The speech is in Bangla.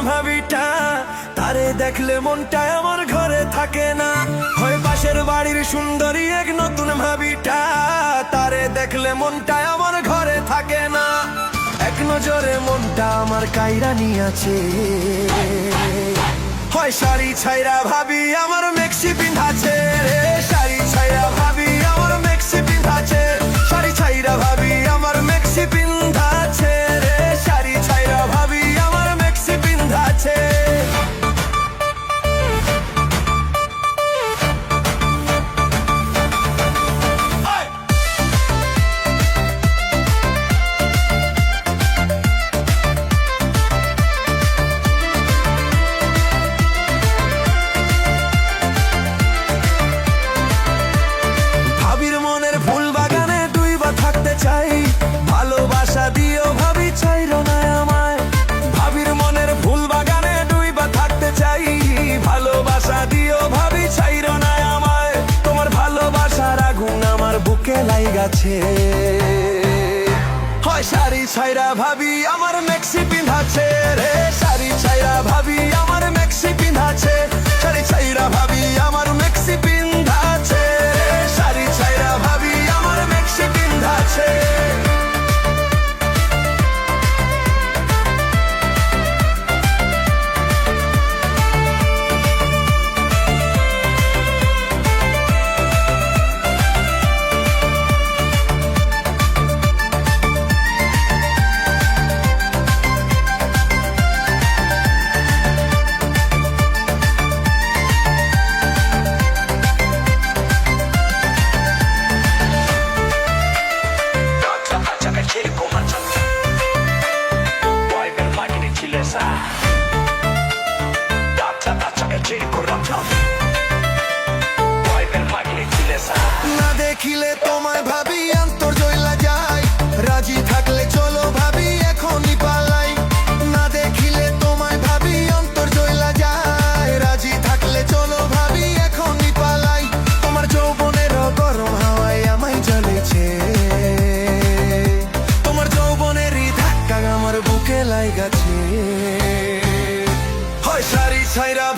ভাবিটা, তারে দেখলে মনটা আমার ঘরে থাকে না। হয় পাশের বাড়ির সুন্দরী এক নতুন ভাবিটা, তারে দেখলে মনটা আমার ঘরে থাকে না। এক নজরে মনটা আমার কাইরা নিয়াছে। হয় শাড়ি ছাইরা ভাবি আমার মেক্সি পিন্ধাছে রে, শাড়ি ছাইরা ভাবি আমার মেক্সি পিন্ধাছে, শাড়ি ছাইরা ভাবি আমার মেক্সি পিন্ধাছে রে, শাড়ি ছাইরা ভাবি আমার মেক্সি পিন্ধাছে। ভালোবাসা দিও ভাবি ছাইরো না আমায়, ভাবির মনের ফুল বাগানে ডুইবা থাকতে চাই। ভালোবাসা দিও ভাবি ছাইরো না আমায়, তোমার ভালোবাসার আগুন আমার বুকে লাইগাছে। হয় শাড়ি ছাইরা ভাবি আমার মেক্সি পিন্ধাছে রে, শাড়ি ছাইরা ভাবি আমার মেক্সি পিন্ধাছে, শাড়ি ছাইরা ভাবি আমার মেক্সি পিন্ধাছে রে, শাড়ি ছাইরা ভাবি আমার মেক্সি পিন্ধাছে। না দেখিলে তোমায় ভাবি অন্তর জ্বলা যায়, রাজি থাকলে চলো ভাবি এখনই পালাই। না দেখিলে তোমায় ভাবি অন্তর জ্বলা যায়, রাজি থাকলে চলো ভাবি এখনই পালাই। তোমার যৌবনের গরম হাওয়ায় আমায় জ্বলেছে, তোমার যৌবনেরই ধাক্কা আমার বুকে লাইগাছে। হয় শাড়ি ছাইরা